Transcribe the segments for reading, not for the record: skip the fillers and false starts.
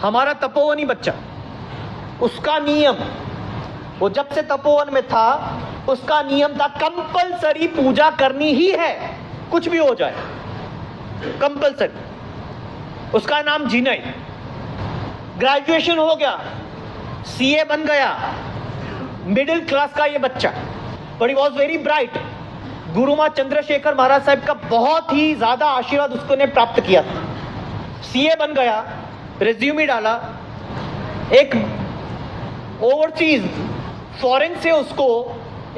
हमारा तपोवनी बच्चा, उसका नियम, वो जब से तपोवन में था उसका नियम था कंपलसरी पूजा करनी ही है, कुछ भी हो जाए, कंपलसरी। उसका नाम जिनय। ग्रेजुएशन हो गया, सीए बन गया, मिडिल क्लास का ये बच्चा, but he was very bright. Gurumaa Chandrashekhar Maharaj साहब का बहुत ही ज्यादा आशीर्वाद उसको ने प्राप्त किया। सीए बन गया, रेज्यूमे डाला, एक ओवरसीज फॉरेन से उसको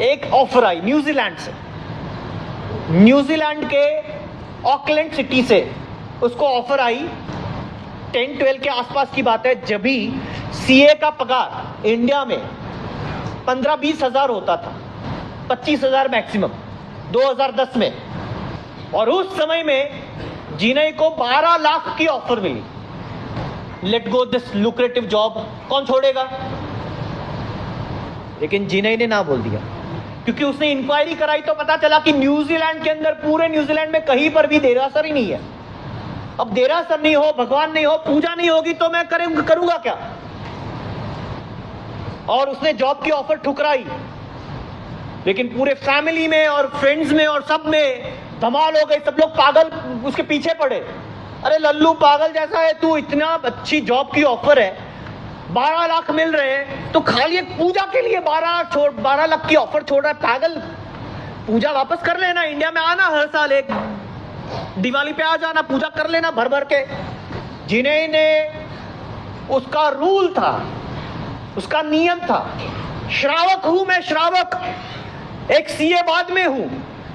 एक ऑफर आई, न्यूजीलैंड से, न्यूजीलैंड के ऑकलैंड सिटी से उसको ऑफर आई। 10-12 के आसपास की बात है, जब भी सीए का पगार इंडिया में 15-20 हजार होता था, 25 हजार मैक्सिमम 2010 में। और उस समय में जिनय को 12 लाख की ऑफर मिली। Let go this lucrative job, कौन छोड़ेगा? लेकिन जिनय ने ना बोल दिया, क्योंकि उसने इंक्वायरी कराई तो पता चला कि न्यूजीलैंड के अंदर, पूरे न्यूजीलैंड में कहीं पर भी देरासर ही नहीं है। अब देरासर नहीं हो, भगवान नहीं हो, पूजा नहीं होगी तो मैं करूंगा क्या? और उसने जॉब की ऑफर ठुकराई। लेकिन पूरे फैमिली में और फ्रेंड्स में और सब में धमाल हो गई, सब लोग पागल उसके पीछे पड़े। अरे लल्लू पागल जैसा है तू, इतना अच्छी जॉब की ऑफर है, 12 लाख मिल रहे हैं, तो खाली एक पूजा के लिए 12 लाख की ऑफर छोड़ रहा है, पागल। पूजा वापस कर लेना, इंडिया में आना हर साल, एक दिवाली पे आ जाना, पूजा कर लेना भर भर के। जिनय ने, उसका रूल था, उसका नियम था, श्रावक हूं मैं, श्रावक। एक सीए बाद में हूं,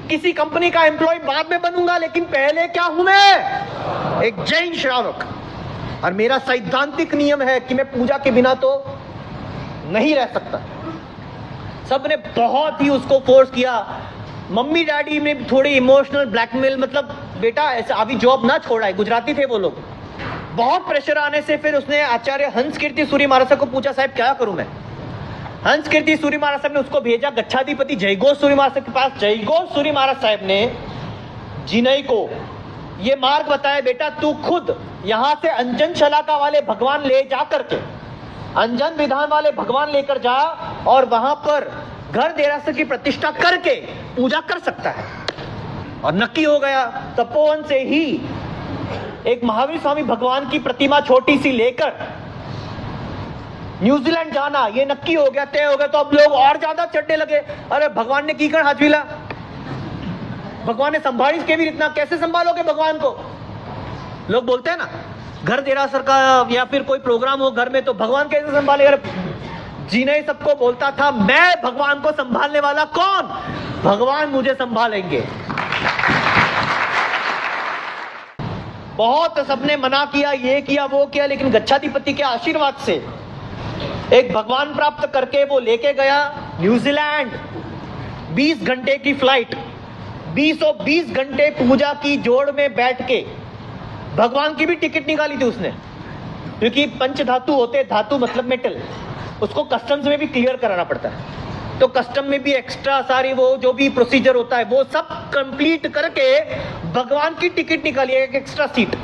किसी कंपनी का एम्प्लॉय बाद में बनूंगा, लेकिन पहले क्या हूं मैं? एक जैन श्रावक। और मेरा सैद्धांतिक नियम है कि मैं पूजा के बिना तो नहीं रह सकता। सबने बहुत ही उसको फोर्स किया। मम्मी डैडी में थोड़ी इमोशनल ब्लैकमेल, मतलब बेटा ऐसा अभी जॉब ना छोड़ा है, गुजराती थे वो लोग। बहुत प्रेशर आने से फिर उसने आचार्य हंस कीर्ति सूरी महाराज साहब को पूछा, साहब क्या करूं मैं? हंस कीर्ति सूरी महाराज साहब ने उसको भेजा गच्छाधिपति जयघोष सूरी महाराज साहब के पास। जयघोष सूरी महाराज साहब ने जिनय को ये मार्ग बताया, बेटा तू खुद यहां से अंजन शलाका वाले भगवान ले जा करके, अंजन विधान वाले भगवान लेकर जा और वहां पर घर देरासर की प्रतिष्ठा करके पूजा कर सकता है। और नक्की हो गया। तपोवन से ही एक महावीर स्वामी भगवान की प्रतिमा छोटी सी लेकर न्यूजीलैंड जाना, ये नक्की हो गया, तय हो गया। तो अब लोग और ज्यादा चढ़ने लगे, अरे भगवान ने की कर हाजविला, भगवान ने संभाली के भी इतना, कैसे संभालोगे भगवान को? लोग बोलते हैं ना, घर देरासर का या फिर कोई प्रोग्राम हो घर में तो भगवान कैसे संभालेगा? जिनय सबको बोलता था, मैं भगवान को संभालने वाला कौन? भगवान मुझे संभालेंगे। बहुत सबने मना किया, ये किया वो किया, लेकिन गच्छाधिपति के आशीर्वाद से एक भगवान प्राप्त करके वो लेके गया न्यूजीलैंड। 20 घंटे की फ्लाइट, 20 घंटे पूजा की जोड़ में बैठ के भगवान की भी टिकट निकाली थी उसने, क्योंकि पंच धातु होते, धातु मतलब मेटल, उसको कस्टम्स में भी क्लियर कराना पड़ता है। तो कस्टम में भी एक्स्ट्रा सारी वो जो भी प्रोसीजर होता है वो सब कंप्लीट करके भगवान की टिकट निकाली, एक एक्स्ट्रा सीट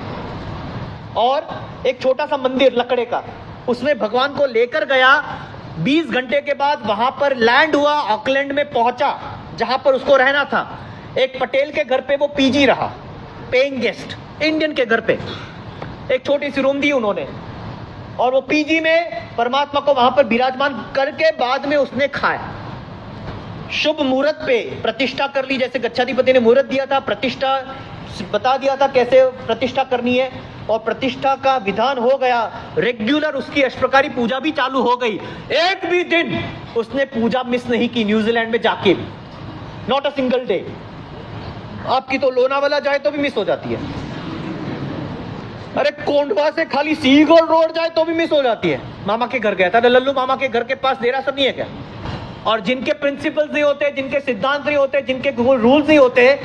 और एक छोटा सा मंदिर लकड़े का, उसमें भगवान को लेकर गया। 20 घंटे के बाद वहां पर लैंड हुआ, ऑकलैंड में पहुंचा जहां पर उसको रहना था। एक पटेल के घर पे वो पीजी रहा, पेइंग गेस्ट, इंडियन के घर पे एक छोटी सी रूम दी उन्होंने, और वो पीजी में परमात्मा को वहां पर विराजमान करके बाद में उसने खाया। शुभ मुहूर्त पे प्रतिष्ठा कर ली, जैसे गच्छाधिपति ने मुहूर्त दिया था, प्रतिष्ठा बता दिया था कैसे प्रतिष्ठा करनी है, और प्रतिष्ठा का विधान हो गया। रेगुलर उसकी अष्टप्रकारी पूजा भी चालू हो गई। एक भी दिन उसने पूजा मिस नहीं की न्यूजीलैंड में जाके भी, नॉट अ सिंगल डे। आपकी तो लोनावाला जाए तो भी मिस हो जाती है, अरे कोंडवा से खाली सीगोल रोड जाए तो भी मिस हो जाती है। मामा के घर गया था, लल्लू मामा के घर के पास देरासर नहीं है क्या? और जिनके प्रिंसिपल्स नहीं होते, जिनके सिद्धांत नहीं होते, जिनके रूल्स नहीं होते,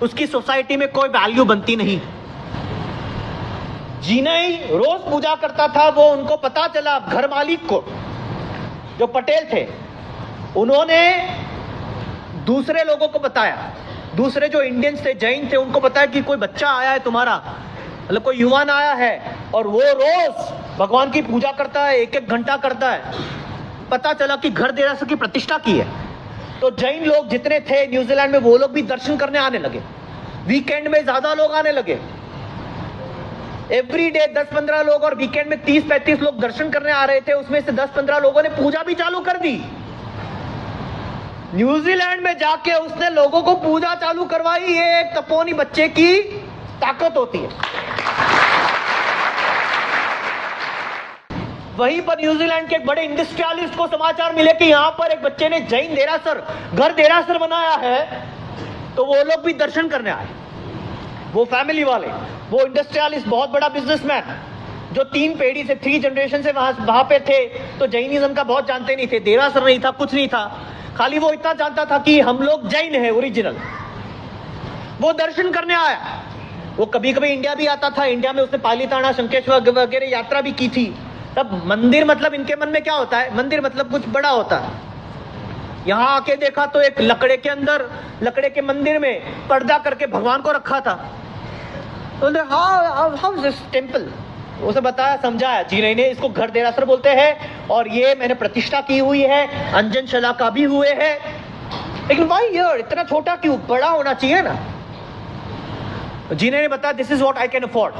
उसकी सोसाइटी में कोई वैल्यू बनती नहीं। जिनय रोज पूजा करता था, वो उनको पता चला, घर मालिक को, जो पटेल थे, उन्होंने दूसरे लोगों को बताया, दूसरे जो इंडियंस थे, जैन थे, उनको बताया कि कोई बच्चा आया है तुम्हारा, मतलब कोई युवान आया है, और वो रोज भगवान की पूजा करता है, एक एक घंटा करता है। पता चला कि घर देरासर की प्रतिष्ठा की है, तो जैन लोग जितने थे न्यूजीलैंड में वो लोग भी दर्शन करने आने लगे। वीकेंड में ज्यादा लोग आने लगे, एवरी डे 10-15 लोग, और वीकेंड में 30-35 लोग दर्शन करने आ रहे थे। उसमें से 10-15 लोगों ने पूजा भी चालू कर दी। न्यूजीलैंड में जाके उसने लोगों को पूजा चालू करवाई। ये एक तपोनी बच्चे की ताकत होती है। वहीं पर न्यूजीलैंड के एक बड़े इंडस्ट्रियलिस्ट को समाचार मिले कि यहां पर एक बच्चे ने जैन देरासर, घर देरासर बनाया है, तो वो लोग भी दर्शन करने आए। वो फैमिली वाले, वो इंडस्ट्रियलिस्ट, बहुत बड़ा बिजनेसमैन, जो 3 पीढ़ी से, 3 जनरेशन से वहां पे थे, तो जैनिज्म का बहुत जानते नहीं थे। देरासर नहीं था, कुछ नहीं था, खाली वो इतना जानता था कि हम लोग जैन है ओरिजिनल। वो दर्शन करने आया। वो कभी कभी इंडिया भी आता था। इंडिया में उसने पालीताना, शंकेश्वर वगैरह यात्रा भी की थी। तब मंदिर मतलब इनके मन में क्या होता है, मंदिर मतलब कुछ बड़ा होता है। यहां आके देखा तो एक लकड़े के अंदर, लकड़े के मंदिर में पर्दा करके भगवान को रखा था। बोले हाउ इज दिस टेम्पल? उसे बताया, समझाया। जी नहीं, इसको घर देरासर बोलते हैं, और ये मैंने प्रतिष्ठा की हुई है, अंजन शलाका भी हुए है। लेकिन भाई यार इतना छोटा क्यों, बड़ा होना चाहिए ना। जी ने बताया, this is what I can afford,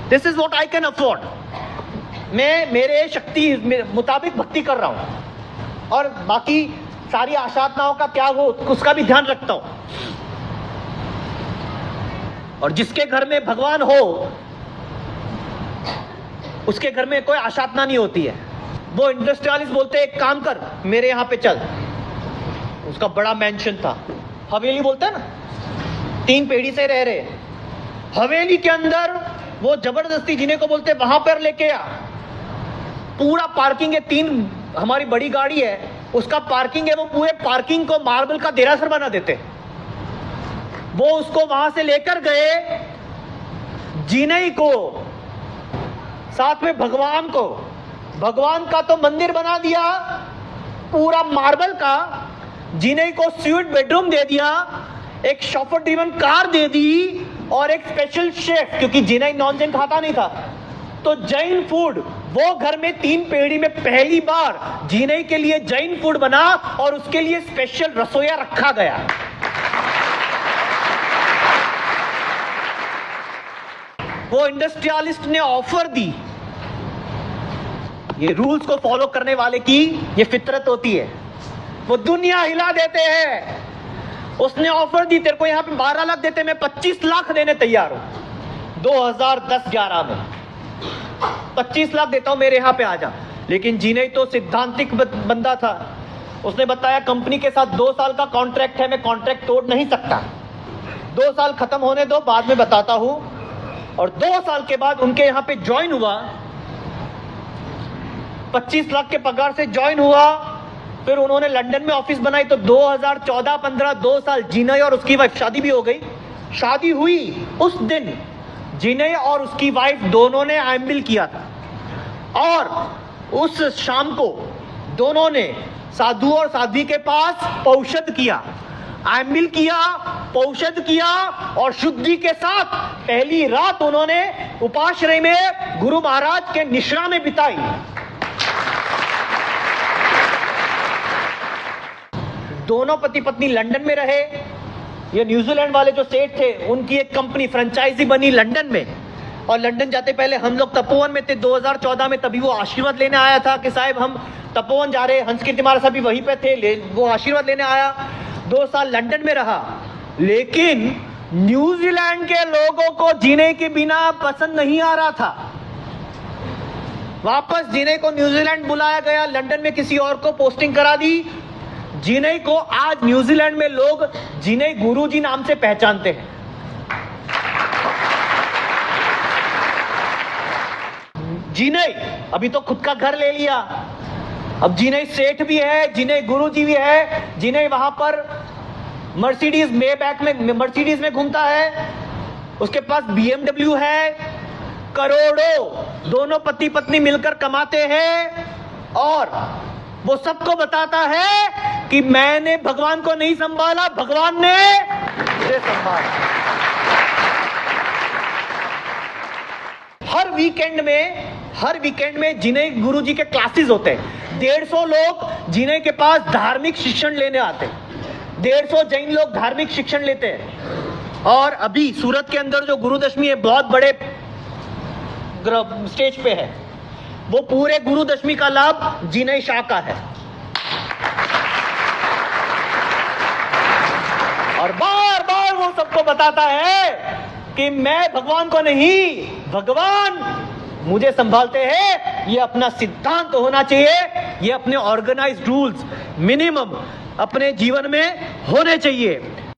this is what I can afford. मैं मेरे शक्ति मुताबिक भक्ति कर रहा हूं, और बाकी सारी आशातनाओं का त्याग हो उसका भी ध्यान रखता हूं। और जिसके घर में भगवान हो उसके घर में कोई आशातना नहीं होती है। वो इंडस्ट्रियलिस्ट बोलते हैं, एक काम कर, मेरे यहां पे चल। उसका बड़ा मैंशन था, हवेली बोलते हैं ना, 3 पीढ़ी से रह रहे। हवेली के अंदर वो जबरदस्ती जिन्हें को बोलते वहां पर लेके आ। पूरा पार्किंग है, 3 हमारी बड़ी गाड़ी है, उसका पार्किंग है। वो पूरे पार्किंग को मार्बल का देरासर बना देते। वो उसको वहां से लेकर गए, जिनई को, साथ में भगवान को। भगवान का तो मंदिर बना दिया पूरा मार्बल का, जिनई को स्वीट बेडरूम दे दिया, एक शॉफर ड्रीवन कार दे दी, और एक स्पेशल शेफ, क्योंकि जिनई नॉन जैन खाता नहीं था, तो जैन फूड वो घर में 3 पीढ़ी में पहली बार जिनई के लिए जैन फूड बना, और उसके लिए स्पेशल रसोईया रखा गया। वो इंडस्ट्रियलिस्ट ने ऑफर दी। ये रूल्स को फॉलो करने वाले की ये फितरत होती है, वो दुनिया हिला देते हैं। उसने ऑफर दी, तेरे को यहां पे 12 लाख देते, मैं 25 लाख देने तैयार हूं। 2010-11 में 25 लाख देता हूं, मेरे यहां पे आ जा। लेकिन जिनई तो सिद्धांतिक बंदा था। उसने बताया, कंपनी के साथ 2 साल का कॉन्ट्रैक्ट है, मैं कॉन्ट्रैक्ट तोड़ नहीं सकता। 2 साल खत्म होने दो, बाद में बताता हूं। और 2 साल के बाद उनके यहां पे ज्वाइन हुआ, 25 लाख के पगार से ज्वाइन हुआ। फिर उन्होंने लंदन में ऑफिस बनाई, तो 2014-15 2 साल जिनई और उसकी वाइफ, शादी भी हो गई। शादी हुई उस दिन जिनई और उसकी वाइफ दोनों ने आयम्बिल किया था, और उस शाम को दोनों ने साधु और साध्वी के पास पौषध किया, आयम्बिल किया, पौषध किया, और शुद्धि के साथ पहली रात उन्होंने उपाश्रय में गुरु महाराज के निश्रा में बिताई। दोनों पति पत्नी लंदन में रहे। ये न्यूजीलैंड वाले जो सेठ थे, उनकी एक कंपनी फ्रेंचाइजी बनी लंदन में, और लंदन जाते पहले हम लोग तपोवन में थे 2014 में। तभी वो आशीर्वाद लेने आया था कि साहब हम तपोवन जा रहे हैं। हंसकीर्ति महाराज साहब भी वहीं पे थे, वो आशीर्वाद लेने आया। 2 साल लंदन में रहा। लेकिन न्यूजीलैंड के लोगों को जीने के बिना पसंद नहीं आ रहा था। वापस जिनई को न्यूजीलैंड बुलाया गया, लंदन में किसी और को पोस्टिंग करा दी। जिनई को आज न्यूजीलैंड में लोग जिनई गुरुजी नाम से पहचानते हैं। जिनई अभी तो खुद का घर ले लिया, अब जिनई सेठ भी है, जिनई गुरुजी भी है। जिनई वहां पर मर्सिडीज मेबैक में, मर्सिडीज में घूमता है, उसके पास BMW है। करोड़ों दोनों पति पत्नी मिलकर कमाते हैं, और वो सबको बताता है कि मैंने भगवान को नहीं संभाला, भगवान ने मुझे संभाला। हर वीकेंड में जिन्हें गुरु जी के क्लासेस होते हैं, 150 लोग जिन्हें के पास धार्मिक शिक्षण लेने आते हैं, 150 जैन लोग धार्मिक शिक्षण लेते हैं। और अभी सूरत के अंदर जो गुरुदशमी है, बहुत बड़े स्टेज पे है, वो पूरे गुरुदशमी का लाभ जिन्हें शाह का है। और बार बार वो सबको बताता है कि मैं भगवान को नहीं, भगवान मुझे संभालते हैं। ये अपना सिद्धांत होना चाहिए, ये अपने ऑर्गेनाइज्ड रूल्स मिनिमम अपने जीवन में होने चाहिए।